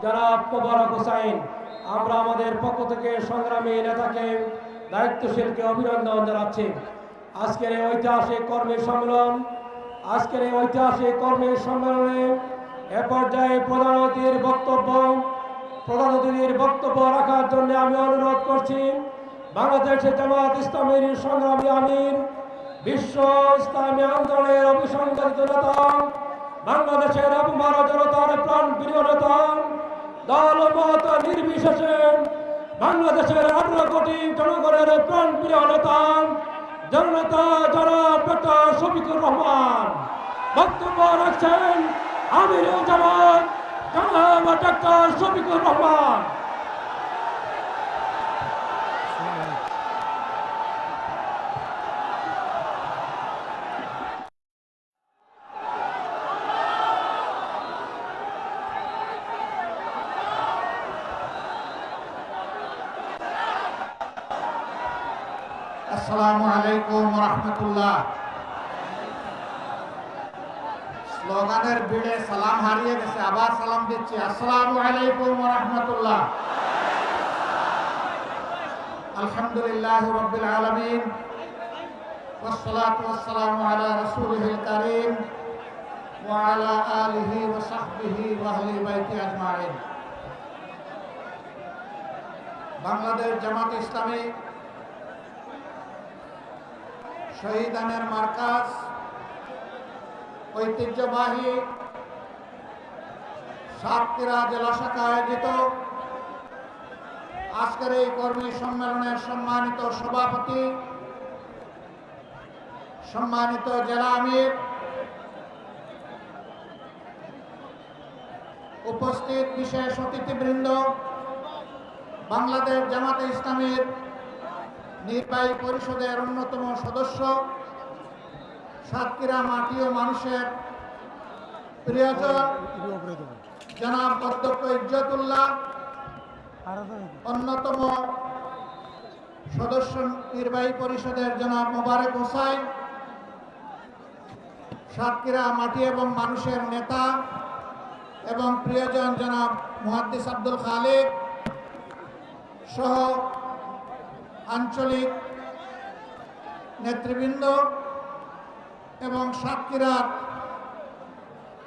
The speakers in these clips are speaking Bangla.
জনাব মোবারক হোসাইন, আমরা আমাদের পক্ষ থেকে সংগ্রামী নেতাকে দায়িত্বশীলকে অভিনন্দন জানাচ্ছি। আজকের এই ঐতিহাসিক কর্মী সম্মেলনে এ পর্যায়ে প্রধান অতিথির বক্তব্য রাখার জন্য আমি অনুরোধ করছি বাংলাদেশের জামাত ইসলামীর সংগ্রামী আমির, বিশ্ব ইসলামী আন্দোলনের অভিসংবাদিত নেতা, বাংলাদেশের অপমান জনতার প্রাণ প্রিয় নেতা, দল মত নির্বিশেষে বাংলাদেশের 18 কোটি জনগণের প্রাণ প্রিয় নেতা জননেতা জনাব ডক্টর শফিকুর রহমান বক্তব্য রাখছেন। আমির জামাত জনাব ডক্টর শফিকুর রহমান। আসসালামু আলাইকুম রহমতুল্লাহ। স্লোগানের ভিড়ে সালাম হারিয়ে গেছে, আবার সালাম দিচ্ছি। আসসালামু আলাইকুম রহমতুল্লাহ। আলহামদুলিল্লাহ রাব্বিল আলামিন ওয়াসসালাতু ওয়াসসালামু আলা রাসূলিল কারীম ওয়া আলা আলিহি ওয়া সাহবিহি ওয়া আহলি বাইতি আজমাইন। বাংলাদেশ জামাত ইসলামী শহীদানের মার্কাজ ঐতিহ্যবাহী সাতক্ষীরা জেলা শাখা আয়োজিত আজকের এই কর্মী সম্মেলনের সম্মানিত সভাপতি, সম্মানিত জেলা আমির, উপস্থিত বিশেষ অতিথিবৃন্দ, বাংলাদেশ জামাতে ইসলামীর নির্বাহী পরিষদের অন্যতম সদস্য, সাতক্ষীরা মাটি ও মানুষের প্রিয়জন জনাব অধ্যক্ষ ইজ্জতুল্লাহ, অন্যতম সদস্য নির্বাহী পরিষদের জনাব মোবারক হোসাইন, সাতক্ষীরা মাটি এবং মানুষের নেতা এবং প্রিয়জন জনাব মুহাদ্দিস আব্দুল খালিক সহ আঞ্চলিক নেতৃবৃন্দ এবং সাতক্ষীরার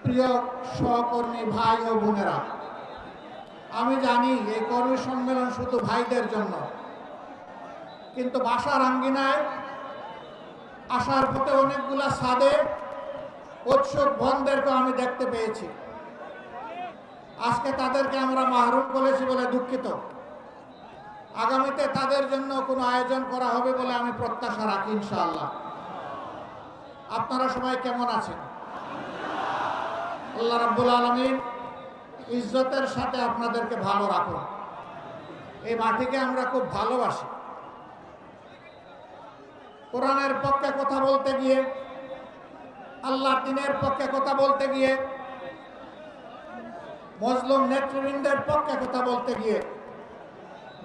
প্রিয় সহকর্মী ভাই ও বোনেরা, আমি জানি এই কর্মী সম্মেলন শুধু ভাইদের জন্য, কিন্তু বাসার আঙ্গিনায় আসার পথে অনেকগুলা সাদে উৎসুক বোনদেরকে আমি দেখতে পেয়েছি। আজকে তাদেরকে আমরা মাহরুম করেছি বলে দুঃখিত। আগামীতে তাদের জন্য কোনো আয়োজন করা হবে বলে আমি প্রত্যাশা রাখি ইনশাআল্লাহ। আপনারা সবাই কেমন আছেন? আল্লাহ রাব্বুল আলামিন ইজ্জতের সাথে আপনাদেরকে ভালো রাখুন। এই মাটিকে আমরা খুব ভালোবাসি। কোরআনের পক্ষে কথা বলতে গিয়ে, আল্লাহর দ্বীনের পক্ষে কথা বলতে গিয়ে, মজলুম নেতৃবৃন্দের পক্ষে কথা বলতে গিয়ে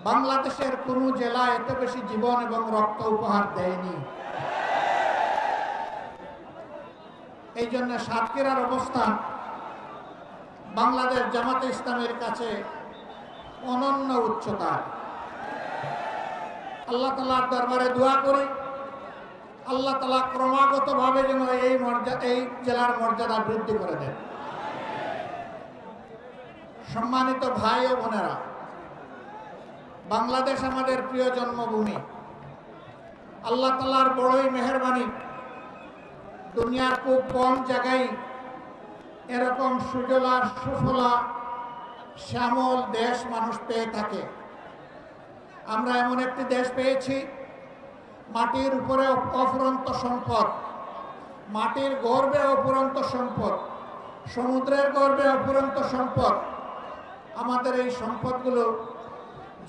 বাংলাদেশের কোন জেলা এত বেশি জীবন এবং রক্ত উপহার দেয়নি। এই জন্য সাতক্ষীরার অবস্থান বাংলাদেশ জামাতে ইসলামের কাছে অনন্য উচ্চতা। আল্লাহ তাআলার দরবারে দোয়া করি, আল্লাহ তাআলা ক্রমাগতভাবে যেন এই জেলার মর্যাদা বৃদ্ধি করে দেন। সম্মানিত ভাই ও বোনেরা, বাংলাদেশ আমাদের প্রিয় জন্মভূমি। আল্লাহ তাআলার বড়ই মেহেরবানি, দুনিয়ার খুব কম জায়গায় এরকম সুজলা সুফলা শ্যামল দেশ মানুষ পেয়ে থাকে। আমরা এমন একটি দেশ পেয়েছি, মাটির উপরে অফুরন্ত সম্পদ, মাটির গর্ভে অফুরন্ত সম্পদ, সমুদ্রের গর্ভে অফুরন্ত সম্পদ। আমাদের এই সম্পদগুলো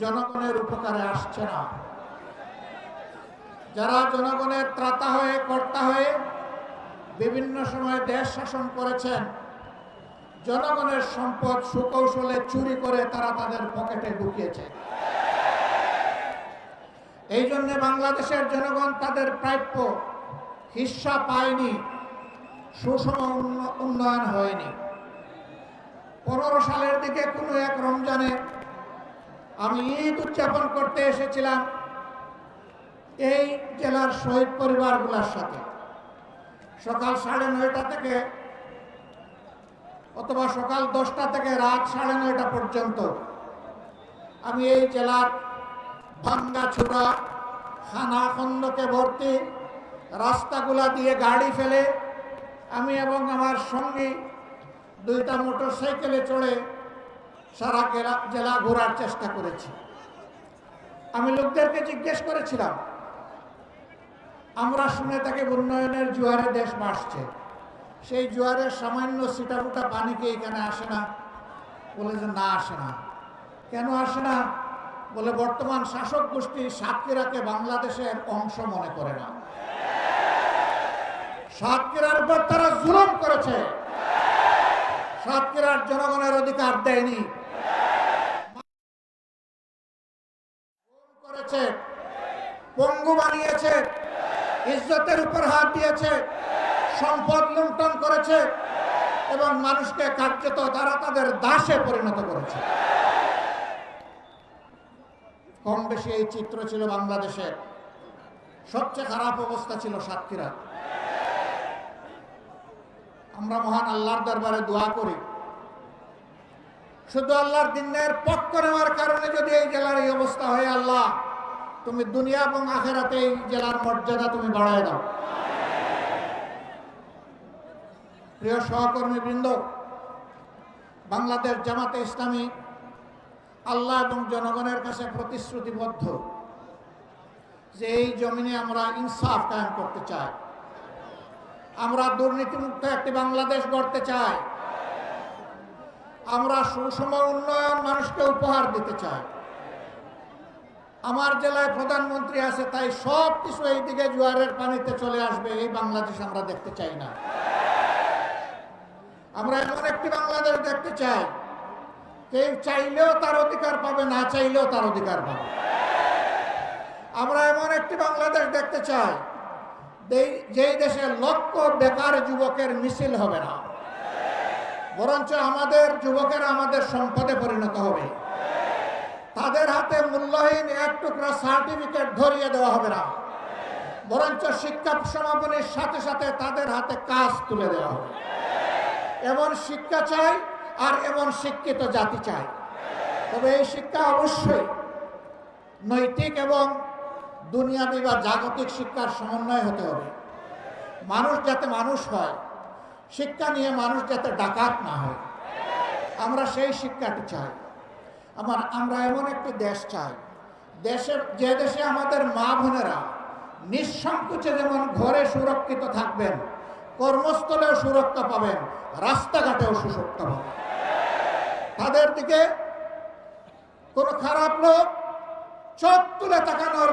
জনগণের উপকারে আসছে না। যারা জনগণের ত্রাতা হয়ে কর্তা হয়ে বিভিন্ন সময় দেশ শাসন করেছেন, জনগণের সম্পদ সুকৌশলে চুরি করে তারা তাদের পকেটে ঢুকিয়েছে। এই জন্য বাংলাদেশের জনগণ তাদের প্রাপ্য হিস্সা পায়নি, সুষম উন্নয়ন হয়নি। 15 সালের দিকে কোনো এক রমজানে আমি ঈদ উদযাপন করতে এসেছিলাম এই জেলার শহীদ পরিবারগুলোর সাথে। সকাল 9:30 থেকে অথবা সকাল 10টা থেকে রাত 9:30 পর্যন্ত আমি এই জেলার ভাঙ্গাচোরা খানা খন্দকে ভর্তি রাস্তাগুলা দিয়ে গাড়ি ফেলে আমি এবং আমার সঙ্গী 2টা মোটরসাইকেলে চড়ে সারা জেলা ঘোরার চেষ্টা করেছি। আমি লোকদেরকে জিজ্ঞেস করেছিলাম, আমরা শুনে থাকি উন্নয়নের জোয়ারে দেশ ভাসছে, সেই জোয়ারের সামান্য ছিটাফোঁটা পানি কি এখানে আসে না? বলে যে না, আসে না। কেন আসে না? বলে বর্তমান শাসক গোষ্ঠী সাতক্ষীরাকে বাংলাদেশের অংশ মনে করে না। সাতক্ষীরার উপর তারা জুলুম করেছে, সাতক্ষীরার জনগণের অধিকার দেয়নি, করেছে, পঙ্গু বানিয়েছে, ইজ্জতের উপর হাত দিয়েছে, সম্পদ লুণ্ঠন করেছে এবং মানুষকে কার্যত তারা তাদের দাসে পরিণত করেছে। কম বেশি এই চিত্র ছিল বাংলাদেশের। সবচেয়ে খারাপ অবস্থা ছিল সাতক্ষীরা। আমরা মহান আল্লাহর দরবারে দোয়া করি, শুধু আল্লাহর দিনের পক্ষ নেওয়ার কারণে যদি এই জেলার এই অবস্থা হয়, আল্লাহ তুমি দুনিয়া এবং আখেরাতে এই জেলার মর্যাদা তুমি বাড়ায় দাও। প্রিয় সহকর্মী বৃন্দ, বাংলাদেশ জামাতে ইসলামী আল্লাহ এবং জনগণের কাছে প্রতিশ্রুতিবদ্ধ যে এই জমিনে আমরা ইনসাফ কায়েম করতে চাই, আমরা দুর্নীতিমুক্ত একটি বাংলাদেশ গড়তে চাই, আমরা সুষম উন্নয়ন মানুষকে উপহার দিতে চাই। আমার জেলায় প্রধানমন্ত্রী আছে, তাই সব কিছু এইদিকে জোয়ারের পানিতে চলে আসবে, এই বাংলাদেশ আমরা দেখতে চাই না। আমরা এমন একটি বাংলাদেশ দেখতে চাই, কেউ চাইলেও তার অধিকার পাবে, না চাইলেও তার অধিকার পাবে। আমরা এমন একটি বাংলাদেশ দেখতে চাই যেই দেশে লক্ষ বেকার যুবকের মিছিল হবে না, বরঞ্চ আমাদের যুবকেরা আমাদের সম্পদে পরিণত হবে। তাদের হাতে মূল্যহীন এক টুকরা সার্টিফিকেট ধরিয়ে দেওয়া হবে না, বরঞ্চ শিক্ষা সমাপনীর সাথে সাথে তাদের হাতে কাজ তুলে দেওয়া হবে। এমন শিক্ষা চাই আর এমন শিক্ষিত জাতি চাই। তবে এই শিক্ষা অবশ্যই নৈতিক এবং দুনিয়াবী বা জাগতিক শিক্ষার সমন্বয় হতে হবে। মানুষ যাতে মানুষ হয়, শিক্ষা নিয়ে মানুষ যাতে ডাকাত না হয়, আমরা সেই শিক্ষাটি চাই। আমরা এমন একটি দেশ চাই, যে দেশে আমাদের মা বোনেরা নিঃসংকোচে যেমন ঘরে সুরক্ষিত থাকবেন, কর্মস্থলেও সুরক্ষা পাবেন, রাস্তাঘাটেও সুরক্ষা পাবেন। তাদের দিকে কোনো খারাপ লোক চোখ তুলে তাকানোর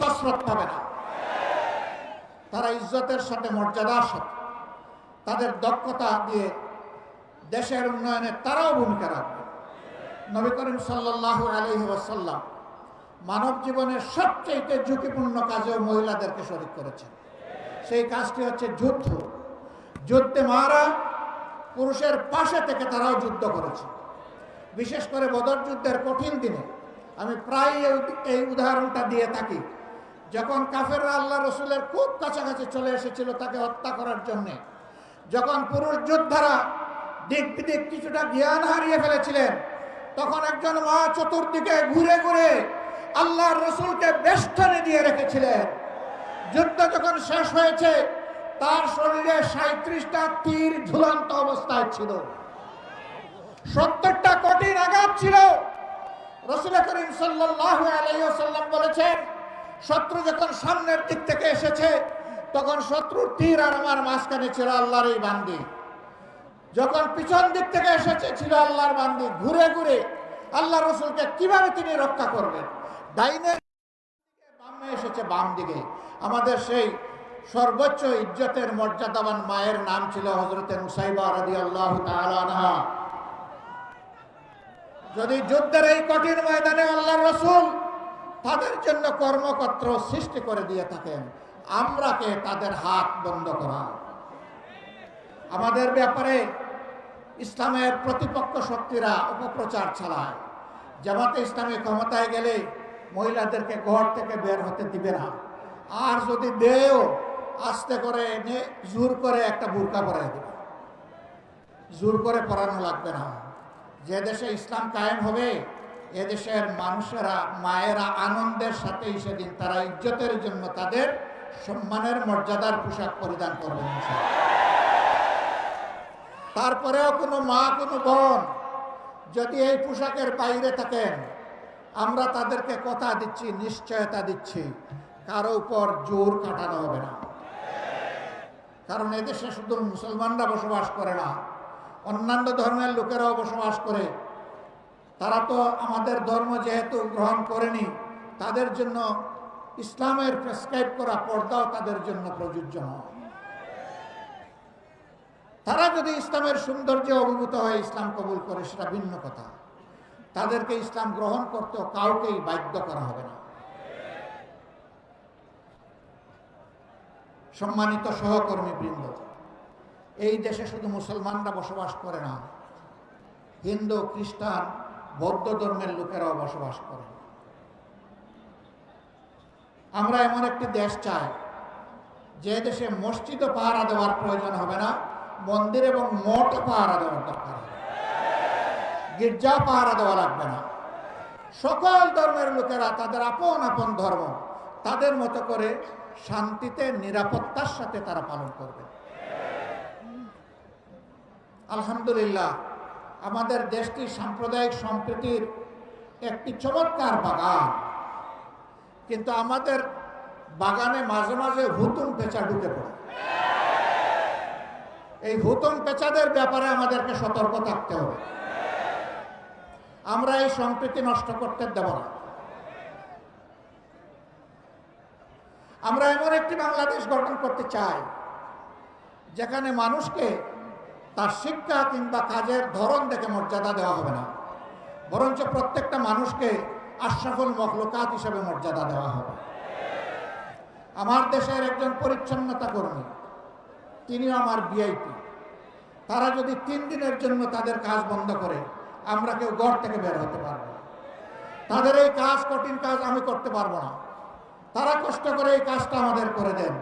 কসরত পাবে না। তারা ইজ্জতের সাথে, মর্যাদার সাথে, তাদের দক্ষতা দিয়ে দেশের উন্নয়নে তারাও ভূমিকা রাখবে। নবী করিম সাল্লাল্লাহু আলাইহি ওয়াসাল্লাম মানব জীবনের সবচেয়ে ঝুঁকিপূর্ণ কাজেও মহিলাদেরকে শরীক করেছেন। সেই কাজটি হচ্ছে যুদ্ধ। যুদ্ধে মারা পুরুষের পাশে থেকে তারাও যুদ্ধ করেছে। বিশেষ করে বদর যুদ্ধের কঠিন দিনে আমি প্রায় এই উদাহরণটা দিয়ে থাকি। যখন কাফেররা আল্লাহ রসুলের খুব কাছাকাছি চলে এসেছিল তাকে হত্যা করার জন্যে, যখন পুরুষ যোদ্ধারা দিক বিদিক কিছুটা জ্ঞান হারিয়ে ফেলেছিলেন, তখন একজন মা চতুর্দিকে ঘুরে ঘুরে আল্লাহর রসুলকে বেষ্টনে দিয়ে রেখেছিলেন। যুদ্ধ যখন শেষ হয়েছে, তার শরীরে 37টা তীর ঝুলন্ত অবস্থায় ছিল, 70টা কঠিন আঘাত ছিল। রাসূল করিম সাল্লাল্লাহু আলাইহি ওয়াসাল্লাম বলেছেন, শত্রু যখন সামনের দিক থেকে এসেছে, তখন শত্রুর তীর আর আমার মাঝখানে ছিল আল্লাহর এই বান্দি। যখন পিছন দিক থেকে এসেছে ছিল আল্লাহর বান্দি। ঘুরে ঘুরে আল্লাহ রসুলকে কিভাবে তিনি রক্ষা করবেন। ডাইনে বামে এসেছে বাম দিকে। আমাদের সেই সর্বোচ্চ ইজ্জতের মর্যাদাবান মায়ের নাম ছিল হযরতে নুসাইবা রাদিয়াল্লাহু তাআলা আনহা। যদি যুদ্ধের এই কঠিন ময়দানে আল্লাহর রাসূল তাদের জন্য কর্মক্ষেত্র সৃষ্টি করে দিয়ে থাকেন, আমরা কে তাদের হাত বন্ধ করা? আমাদের ব্যাপারে ইসলামের প্রতিপক্ষ শক্তিরা অপপ্রচার চালায়। জামাতে ইসলামী ক্ষমতায় গেলে মহিলাদেরকে ঘর থেকে বের হতে দিবে না, আর যদি দেও আস্তে করে এনে জোর করে একটা বুরকা পরাই দেবে। জোর করে পরানো লাগবে না। যে দেশে ইসলাম কায়েম হবে এদেশের মানুষেরা, মায়েরা আনন্দের সাথে সেদিন তারা ইজ্জতের জন্য তাদের সম্মানের মর্যাদার পোশাক পরিধান করবেন। তারপরেও কোনো মা, কোনো বোন যদি এই পোশাকের বাইরে থাকেন, আমরা তাদেরকে কথা দিচ্ছি, নিশ্চয়তা দিচ্ছি, কারো উপর জোর কাটানো হবে না। কারণ এদেশে শুধু মুসলমানরা বসবাস করে না, অন্যান্য ধর্মের লোকেরাও বসবাস করে। তারা তো আমাদের ধর্ম যেহেতু গ্রহণ করেনি, তাদের জন্য ইসলামের প্রেসক্রাইব করা পর্দাও তাদের জন্য প্রযোজ্য নয়। তারা যদি ইসলামের সৌন্দর্যে অভিভূত হয়ে ইসলাম কবুল করে সেটা ভিন্ন কথা। তাদেরকে ইসলাম গ্রহণ করতেও কাউকেই বাধ্য করা হবে না। সম্মানিত সহকর্মী বৃন্দ, এই দেশে শুধু মুসলমানরা বসবাস করে না, হিন্দু, খ্রিস্টান, বৌদ্ধ ধর্মের লোকেরাও বসবাস করে। আমরা এমন একটি দেশ চাই যে দেশে মসজিদও পাহারা দেওয়ার প্রয়োজন হবে না, মন্দির এবং মঠও পাহারা দেওয়ার দরকার হবে, গির্জা পাহারা দেওয়া লাগবে না। সকল ধর্মের লোকেরা তাদের আপন আপন ধর্ম তাদের মতো করে শান্তিতে, নিরাপত্তার সাথে তারা পালন করবে। আলহামদুলিল্লাহ, আমাদের দেশটি সাম্প্রদায়িক সম্প্রীতির একটি চমৎকার বাগান, কিন্তু আমাদের বাগানে মাঝে মাঝে হুতুম পেঁচা ঢুকে পড়ে। এই হুতুম পেঁচাদের ব্যাপারে আমাদেরকে সতর্ক থাকতে হবে। আমরা এই সম্প্রীতি নষ্ট করতে দেব না। আমরা এমন একটি বাংলাদেশ গঠন করতে চাই যেখানে মানুষকে তার শিক্ষা কিংবা কাজের ধরন দেখে মর্যাদা দেওয়া হবে না, বরঞ্চ প্রত্যেকটা মানুষকে আশরাফুল মখলুকাত হিসেবে মর্যাদা দেওয়া হবে। আমার দেশের একজন পরিচ্ছন্নতা কর্মী, তিনিও আমার ভিআইপি। তারা যদি 3 দিনের জন্য তাদের কাজ বন্ধ করে, আমরা কেউ ঘর থেকে বের হতে পারবো না। তাদের এই কাজ, কঠিন কাজ আমি করতে পারবো না। তারা কষ্ট করে এই কাজটা আমাদের করে দেন,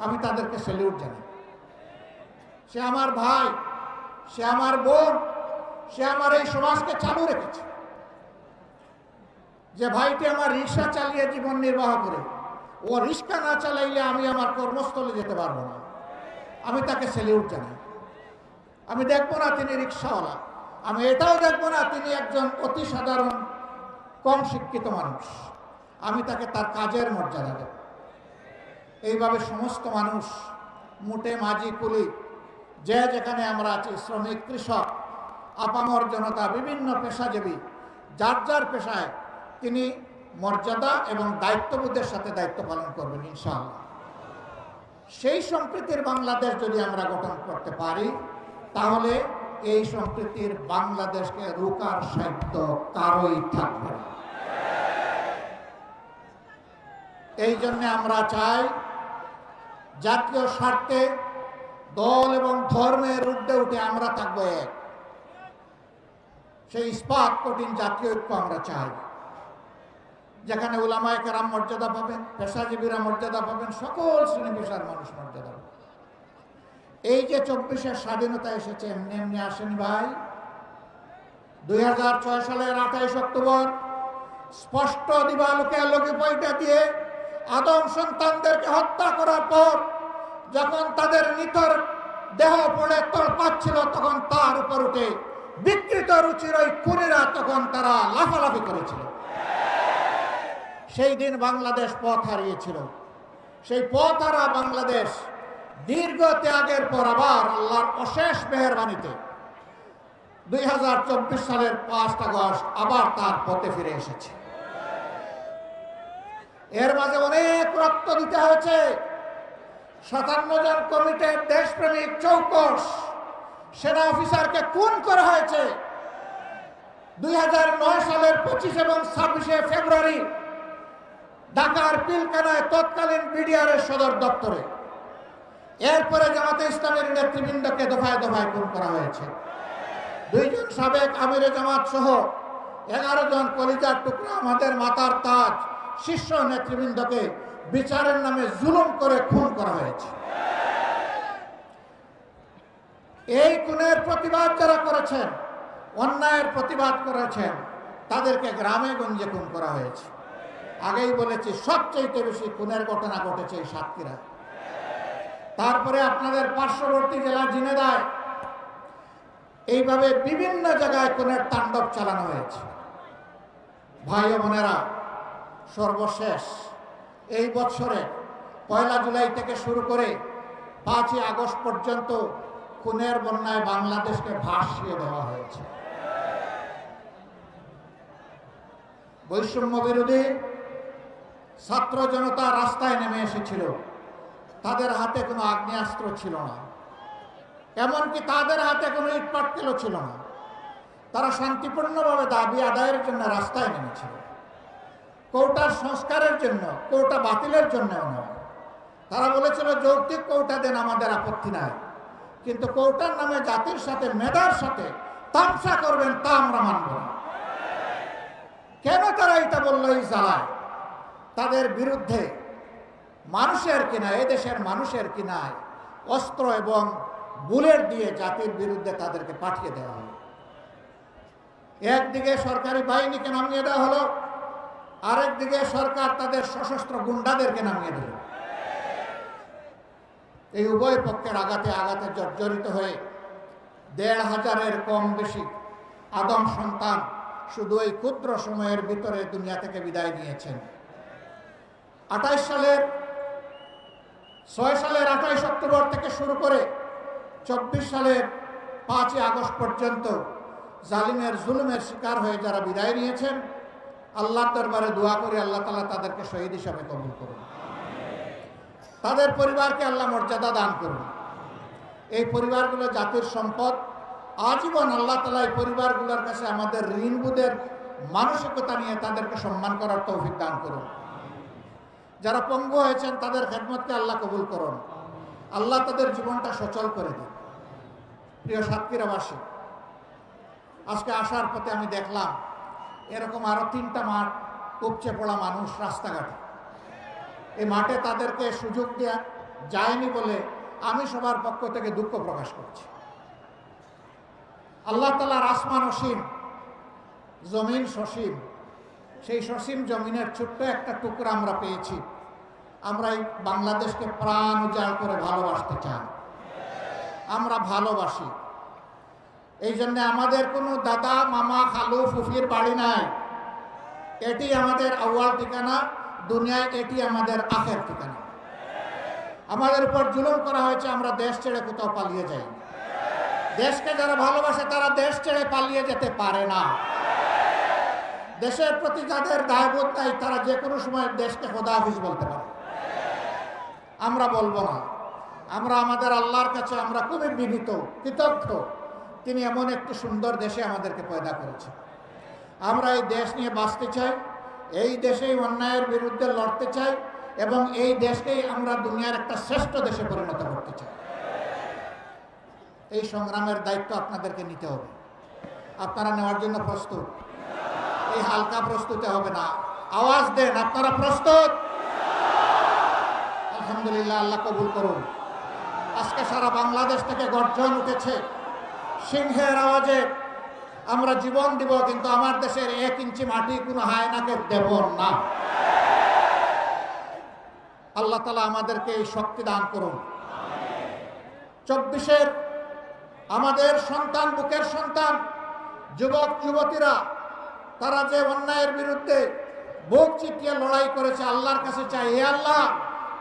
আমি তাদেরকে স্যালিউট জানাই। সে আমার ভাই, সে আমার বোন, সে আমার এই সমাজকে চালু রেখেছে। যে ভাইটি আমার রিক্সা চালিয়ে জীবন নির্বাহ করে, ও রিক্সা না চালাইলে আমি আমার কর্মস্থলে যেতে পারবো না, আমি তাকে স্যালিউট জানাই। আমি দেখবো না তিনি রিক্সাওয়ালা, আমি এটাও দেখবো না তিনি একজন অতি সাধারণ কম শিক্ষিত মানুষ, আমি তাকে তার কাজের মর্যাদা দেব। এইভাবে সমস্ত মানুষ, মুটে মাঝি কুলি, যে যেখানে আমরা আছি, শ্রমিক, কৃষক, আপামর জনতা, বিভিন্ন পেশাজীবী, যার যার পেশায় তিনি মর্যাদা এবং দায়িত্ববোধের সাথে দায়িত্ব পালন করবেন ইনশাআল্লাহ। সেই সম্প্রীতির বাংলাদেশ যদি আমরা গঠন করতে পারি, তাহলে এই সম্প্রীতির বাংলাদেশকে রোকার সাধ্য কারোই থাকবে না। এই জন্য আমরা চাই জাতীয় স্বার্থে দল এবং ধর্মের ঊর্ধ্বে উঠে আমরা থাকবো এক। সেই ইস্পাত কঠিন জাতীয় ঐক্য আমরা চাই, যেখানে উলামায়ে কেরাম মর্যাদা পাবেন, পেশাজীবীরা মর্যাদা পাবেন, সকল শ্রেণী পেশার মানুষ মর্যাদা পাবেন। এই যে 24-এর স্বাধীনতা এসেছে এমনি এমনি আসেনি ভাই। 2006 সালের 28 অক্টোবর স্পষ্ট দিবালোকে আলোকে পয়টা দিয়ে আদম সন্তানদেরকে হত্যা করার পর যখন তাদের নিথর দেহ পড়ে তড়পাচ্ছিল, তখন তার উপর উঠে বিকৃত রুচির ওই খুনিরা তখন তারা লাফালাফি করেছিল। সেই দিন বাংলাদেশ পথ হারিয়েছিল। সেই পথ হারা বাংলাদেশ দীর্ঘ ত্যাগের পর আবার আল্লাহর অশেষ মেহেরবানিতে 2024 সালের 5 আগস্ট আবার তার পথে ফিরে এসেছে। এর মাঝে অনেক রক্ত দিতে হয়েছে। 57 জন কমিটির দেশপ্রেমিক চৌকস সেনা অফিসারকে খুন করা হয়েছে 2009 সালের 25 এবং 26 ফেব্রুয়ারি ঢাকার পিলখানায় তৎকালীন বিডিআরের সদর দপ্তরে। এরপরে জামাতে ইসলামের নেতৃবৃন্দকে দফায় দফায় খুন করা হয়েছে। দুইজন সাবেক আমিরে জামাত সহ 11 জন কলিজার টুকরা আমাদের মাথার তাজ শীর্ষ নেতৃবৃন্দকে বিচারের নামে জুলুম করে খুন করা হয়েছে। এই খুনের প্রতিবাদ যারা করেছেন, অন্যায়ের প্রতিবাদ করেছেন, তাদেরকে গ্রামে গঞ্জে খুন করা হয়েছে। আগেই বলেছি, সবচেয়ে বেশি খুনের ঘটনা ঘটেছে এই সাতক্ষীরা। তারপরে আপনাদের পার্শ্ববর্তী জেলা ঝিনাইদহে এইভাবে বিভিন্ন জায়গায় খুনের তাণ্ডব চালানো হয়েছে। ভাই ও বোনেরা, সর্বশেষ এই বছরে 1 জুলাই থেকে শুরু করে 5 আগস্ট পর্যন্ত খুনের বন্যায় বাংলাদেশকে ভাসিয়ে দেওয়া হয়েছে। বৈষম্য বিরোধী ছাত্র জনতা রাস্তায় নেমে এসেছিল। তাদের হাতে কোনো আগ্নেয়াস্ত্র ছিল না, এমনকি তাদের হাতে কোনো ইটপাটকেলও ছিল না। তারা শান্তিপূর্ণভাবে দাবি আদায়ের জন্য রাস্তায় নেমেছিল। কোটার সংস্কারের জন্য, কোটা বাতিলের জন্যও নয়। তারা বলেছিল যৌক্তিক কোটা দেন, আমাদের আপত্তি নাই, কিন্তু কোটার নামে জাতির সাথে, মেধার সাথে তামসা করবেন, তা আমরা মানব না। কেন তারা এটা বললো? এই জ্বালায় তাদের বিরুদ্ধে মানুষের কিনায়, এদেশের মানুষের কিনায় অস্ত্র এবং বুলেট দিয়ে জাতির বিরুদ্ধে তাদেরকে পাঠিয়ে দেওয়া হলো। একদিকে সরকারি বাহিনীকে নামিয়ে দেওয়া হলো, আরেকদিকে সরকার তাদের সশস্ত্র গুন্ডাদেরকে নামিয়ে দিল। এই উভয় পক্ষের আঘাতে আঘাতে জর্জরিত হয়ে 1,500-এর কম বেশি আদম সন্তান শুধু এই ক্ষুদ্র সময়ের ভিতরে দুনিয়া থেকে বিদায় নিয়েছেন। 6 সালের 28 অক্টোবর থেকে শুরু করে 24 সালের 5 আগস্ট পর্যন্ত জালিমের জুলুমের শিকার হয়ে যারা বিদায় নিয়েছেন, আল্লাহর দরবারে দোয়া করি আল্লাহ তাআলা তাদেরকে শহীদ হিসাবে কবুল করুন। তাদের পরিবারকে আল্লাহ মর্যাদা দান করুন। এই পরিবারগুলো জাতির সম্পদ। আজীবন আল্লাহ তাআলা এই পরিবারগুলোর কাছে আমাদের ঋণবোধের মানসিকতা নিয়ে তাদেরকে সম্মান করার তৌফিক দান করুন। যারা পঙ্গু হয়েছেন তাদের খেদমতকে আল্লাহ কবুল করুন। আল্লাহ তাদের জীবনটা সচল করে দিন। প্রিয় সাতক্ষীরাবাসী, আজকে আসার পথে আমি দেখলাম এরকম আরো 3টা মাঠ উপচে পড়া মানুষ রাস্তাঘাটে। এই মাঠে তাদেরকে সুযোগ দেওয়া যায়নি বলে আমি সবার পক্ষ থেকে দুঃখ প্রকাশ করছি। আল্লাহ তাআলার আসমান অসীম, জমিন সসীম। সেই সসীম জমিনের ছোট্ট একটা টুকরা আমরা পেয়েছি। আমরা এই বাংলাদেশকে প্রাণ উজাড় করে ভালোবাসতে চাই। আমরা ভালোবাসি। এই জন্য আমাদের কোনো দাদা, মামা, খালু, ফুফির বাড়ি নাই। এটি আমাদের আউয়াল ঠিকানা, দুনিয়ায় এটি আমাদের আখের ঠিকানা। আমাদের উপর জুলুম করা হয়েছে, আমরা দেশ ছেড়ে কোথাও পালিয়ে যাই। দেশকে যারা ভালোবাসে তারা দেশ ছেড়ে পালিয়ে যেতে পারে না। দেশের প্রতি যাদের দায়বোধ নাই তারা যে কোনো সময় দেশকে খোদা হাফিজ বলতে পারে। আমরা বলবো না। আমরা আমাদের আল্লাহর কাছে আমরা খুবই বিনীত, কৃতজ্ঞ। তিনি এমন একটি সুন্দর দেশে আমাদেরকে পয়দা করেছেন। আমরা এই দেশ নিয়ে বাঁচতে চাই, এই দেশেই অন্যায়ের বিরুদ্ধে লড়তে চাই এবং এই দেশকেই আমরা দুনিয়ার একটা শ্রেষ্ঠ দেশে পরিণত করতে চাই। এই সংগ্রামের দায়িত্ব আপনাদেরকে নিতে হবে। আপনারা নেওয়ার জন্য প্রস্তুত? এই হালকা প্রস্তুতি হবে না। আওয়াজ দেন, আপনারা প্রস্তুত? আলহামদুলিল্লাহ, আল্লাহ কবুল করুন। আজকে সারা বাংলাদেশ থেকে গর্জন উঠেছে সিংহের আওয়াজে। আমরা জীবন দিব, কিন্তু আমার দেশের 1 ইঞ্চি মাটি কোনো হায়নাকে দেব না। আল্লাহ তাআলা আমাদেরকে এই শক্তি দান করুন। 24-এর আমাদের সন্তান, বুকের সন্তান, যুবক যুবতীরা, তারা যে অন্যায়ের বিরুদ্ধে বুক চিতিয়ে লড়াই করেছে, আল্লাহর কাছে চাই, হে আল্লাহ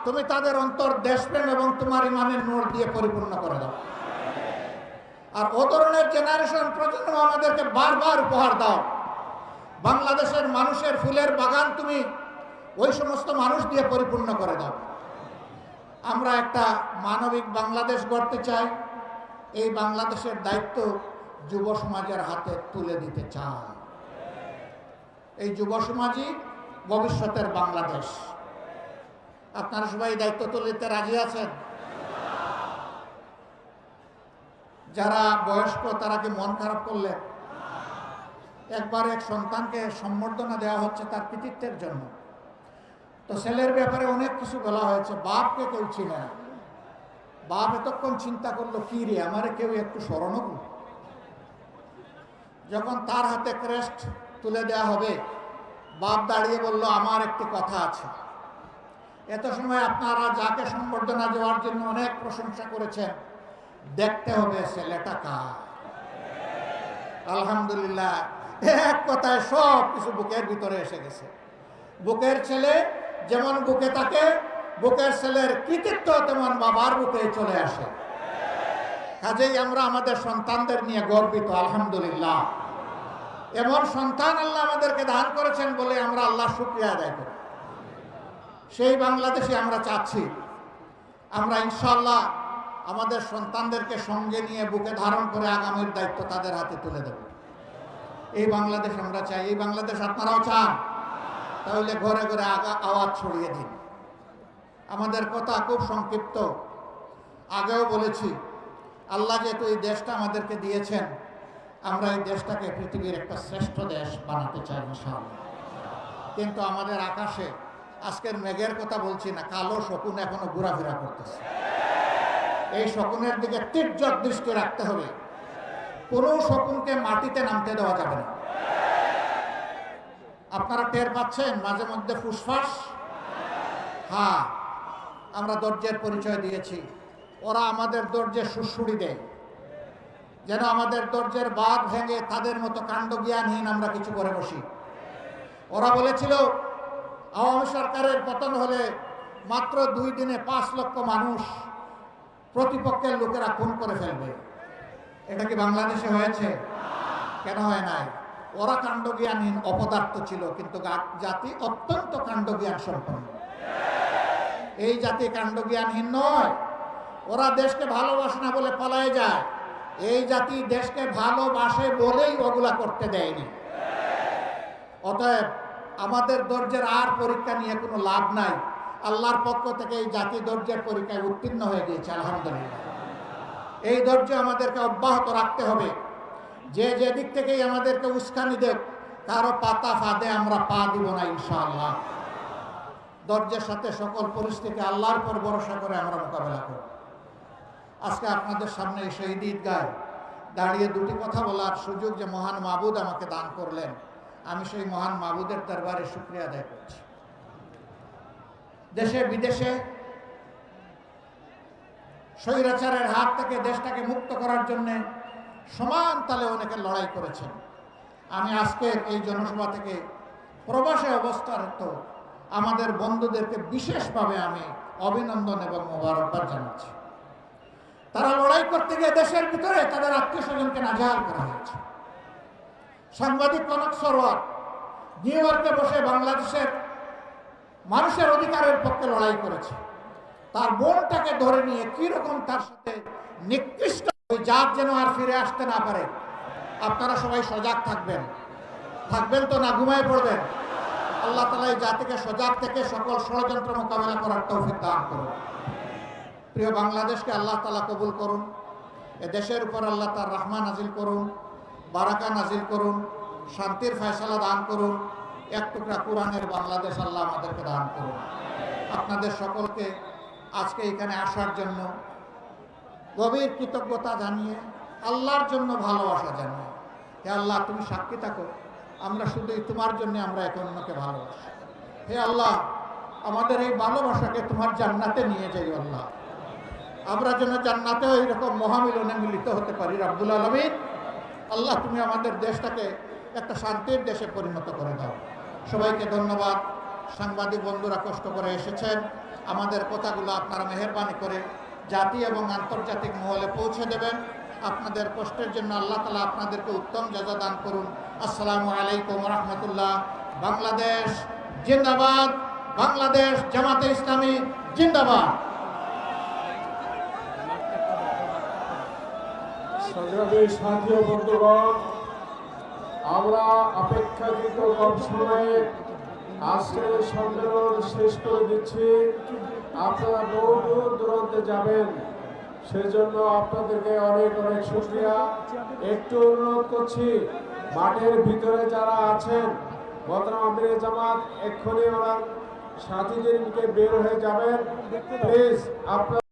তুমি তাদের অন্তর দেশপ্রেম এবং তোমার ইমানের নূর দিয়ে পরিপূর্ণ করে দাও। আর ও ধরনের জেনারেশন প্রজন্ম আমাদেরকে বারবার উপহার দাও। বাংলাদেশের মানুষের ফুলের বাগান তুমি ওই সমস্ত মানুষ দিয়ে পরিপূর্ণ করে দাও। আমরা একটা মানবিক বাংলাদেশ গড়তে চাই। এই বাংলাদেশের দায়িত্ব যুব সমাজের হাতে তুলে দিতে চাই। এই যুব সমাজই ভবিষ্যতের বাংলাদেশ। আপনারা সবাই দায়িত্ব তুলে দিতে রাজি আছেন? যারা বয়স্ক তারা কি মন খারাপ করলেন? একবার এক সন্তানকে সম্বর্ধনা দেওয়া হচ্ছে তার কৃতিত্বের জন্য। তো ছেলের ব্যাপারে অনেক কিছু বলা হয়েছে, বাপকে কেউ চিনে না। বাপ এতক্ষণ চিন্তা করলো, কি রে আমারে কেউ একটু স্মরণ করল। যখন তার হাতে ক্রেস্ট তুলে দেওয়া হবে, বাপ দাঁড়িয়ে বলল, আমার একটি কথা আছে। এত সময় আপনারা যাকে সম্বর্ধনা দেওয়ার জন্য অনেক প্রশংসা করেছেন, দেখতে হবে ছেলেটা কার। আলহামদুলিল্লাহ, এক কথায় সব কিছু বুকের ভিতরে এসে গেছে। বুকের ছেলে যেমন বুকে থাকে, বুকের ছেলের কৃতিত্ব তেমন বাবার বুকে চলে আসে। কাজেই আমরা আমাদের সন্তানদের নিয়ে গর্বিত, আলহামদুলিল্লাহ। এমন সন্তান আল্লাহ আমাদেরকে দান করেছেন বলে আমরা আল্লাহর শুকরিয়া আদায় করি। সেই বাংলাদেশে আমরা চাচ্ছি, আমরা ইনশাআল্লাহ আমাদের সন্তানদেরকে সঙ্গে নিয়ে বুকে ধারণ করে আগামীর দায়িত্ব তাদের হাতে তুলে দেব। এই বাংলাদেশ আমরা চাই। এই বাংলাদেশ আপনারাও চান? তাহলে ঘরে ঘরে আওয়াজ ছড়িয়ে দিন। আমাদের কথা খুব সংক্ষিপ্ত, আগেও বলেছি, আল্লাহ যেহেতু এই দেশটা আমাদেরকে দিয়েছেন, আমরা এই দেশটাকে পৃথিবীর একটা শ্রেষ্ঠ দেশ বানাতে চাই ইনশাআল্লাহ। কিন্তু আমাদের আকাশে, আজকের মেঘের কথা বলছি না, কালো শকুন এখনো ঘোরাফেরা করতেছে। এই শকুনের দিকে তীর্যক দৃষ্টি রাখতে হবে। কোনো শকুনকে মাটিতে নামতে দেওয়া যাবে না। আপনারা টের পাচ্ছেন মাঝে মধ্যে ফুসফাস? হ্যাঁ, আমরা ধৈর্যের পরিচয় দিয়েছি, ওরা আমাদের ধৈর্যের সুড়সুড়ি দেয়, যেন আমাদের ধৈর্যের বাঁধ ভেঙে তাদের মতো কাণ্ডজ্ঞানহীন আমরা কিছু করে বসি। ওরা বলেছিল আওয়ামী সরকারের পতন হলে মাত্র 2 দিনে 5 লক্ষ মানুষ প্রতিপক্ষের লোকেরা খুন করে ফেলবে। এটা কি বাংলাদেশে হয়েছে? কেন হয় নাই? ওরা কাণ্ডজ্ঞানহীন অপদার্থ ছিল, কিন্তু জাতি অত্যন্ত কাণ্ডজ্ঞান সম্পন্ন। এই জাতি কাণ্ডজ্ঞানহীন নয়। ওরা দেশকে ভালোবাসে না বলে পালায় যায়। এই জাতি দেশকে ভালোবাসে বলেই ওগুলা করতে দেয়নি। অতএব আমাদের ধৈর্যের আর পরীক্ষা নিয়ে কোনো লাভ নাই। আল্লাহর পক্ষ থেকে এই জাতি ধৈর্যের পরীক্ষায় উত্তীর্ণ হয়ে গিয়েছে, আলহামদুলিল্লাহ। এই ধৈর্য আমাদেরকে অব্যাহত রাখতে হবে। যে দিক থেকেই আমাদেরকে উস্কানি দেব, কারো পাতা ফাঁদে আমরা পা দিব না ইনশাআল্লাহ। ধৈর্যের সাথে সকল পরিস্থিতি আল্লাহর পর ভরসা করে আমরা মোকাবেলা করব। আজকে আপনাদের সামনে এই শহীদ ঈদগায় দাঁড়িয়ে দুটি কথা বলার সুযোগ যে মহান মাবুদ আমাকে দান করলেন, আমি সেই মহান মাবুদের দরবারে শুকরিয়া আদায় করছি। দেশে বিদেশে স্বৈরাচারের হাত থেকে দেশটাকে মুক্ত করার জন্য সমান তালে অনেকে লড়াই করেছেন। আমি আজকের এই জনসভা থেকে প্রবাসে অবস্থারত আমাদের বন্ধুদেরকে বিশেষভাবে আমি অভিনন্দন এবং মোবারকবাদ জানাচ্ছি। তারা লড়াই করতে গিয়ে দেশের ভিতরে তাদের আত্মীয় স্বজনকে নাজেহাল করা হয়েছে। সাংবাদিক কনক সরোয়ার নিউ ইয়র্কে বসে বাংলাদেশের মানুষের অধিকারের পক্ষে লড়াই করেছে। তার বোনটাকে ধরে নিয়ে কিরকম তার সাথে নিকৃষ্ট, ওই জাত যেন আর ফিরে আসতে না পারে। আপনারা সবাই সজাগ থাকবেন তো না ঘুমায় পড়বেন? আল্লাহ তাআলা এই জাতিকে সজাগ থেকে সকল ষড়যন্ত্র মোকাবেলা করার তৌফিক দান করুন। প্রিয় বাংলাদেশকে আল্লাহ তাআলা কবুল করুন। এ দেশের উপর আল্লাহ তার রহমত নাজিল করুন, বারাকা নাজিল করুন, শান্তির ফয়সালা দান করুন। এক টুকরা কোরআনের বাংলাদেশ আল্লাহ আমাদেরকে দান করুন। আপনাদের সকলকে আজকে এখানে আসার জন্য গভীর কৃতজ্ঞতা জানিয়ে, আল্লাহর জন্য ভালোবাসা জানিয়ে, হে আল্লাহ তুমি সাক্ষী থাকো, আমরা শুধুই তোমার জন্য আমরা এক অন্যকে ভালোবাসি। হে আল্লাহ, আমাদের এই ভালোবাসাকে তোমার জান্নাতে নিয়ে যাই আল্লাহ। আমরা যেন জান্নাতেও এইরকম মহামিলনে মিলিত হতে পারি রব্বুল আলামিন। আল্লাহ তুমি আমাদের দেশটাকে একটা শান্তির দেশে পরিণত করে দাও। সবাইকে ধন্যবাদ। সাংবাদিক বন্ধুরা কষ্ট করে এসেছেন, আমাদের কথাগুলো আপনারা মেহেরবানি করে জাতি এবং আন্তর্জাতিক মহলে পৌঁছে দেবেন। আপনাদের কষ্টের জন্য আল্লাহ তাআলা আপনাদেরকে উত্তম জাযা দান করুন। আসসালামু আলাইকুম ওয়া রাহমাতুল্লাহ। বাংলাদেশ জিন্দাবাদ, বাংলাদেশ জামাতে ইসলামী জিন্দাবাদ। সংগ্রামী সাথী ও বন্ধুগণ, আমরা অপেক্ষাকৃত কম সময়ে আজকের সম্মেলন শেষ করে দিচ্ছি। আপনারা বহু দূর দূরান্তে যাবেন, সেজন্য আপনাদেরকে অনেক অনেক শুকরিয়া। একটু অনুরোধ করছি, মাঠের ভিতরে যারা আছেন মোহতারাম আমিরে জামাত এক্ষুনি ওনার সাথীদেরকে বের হয়ে যাবেন প্লিজ। আপনার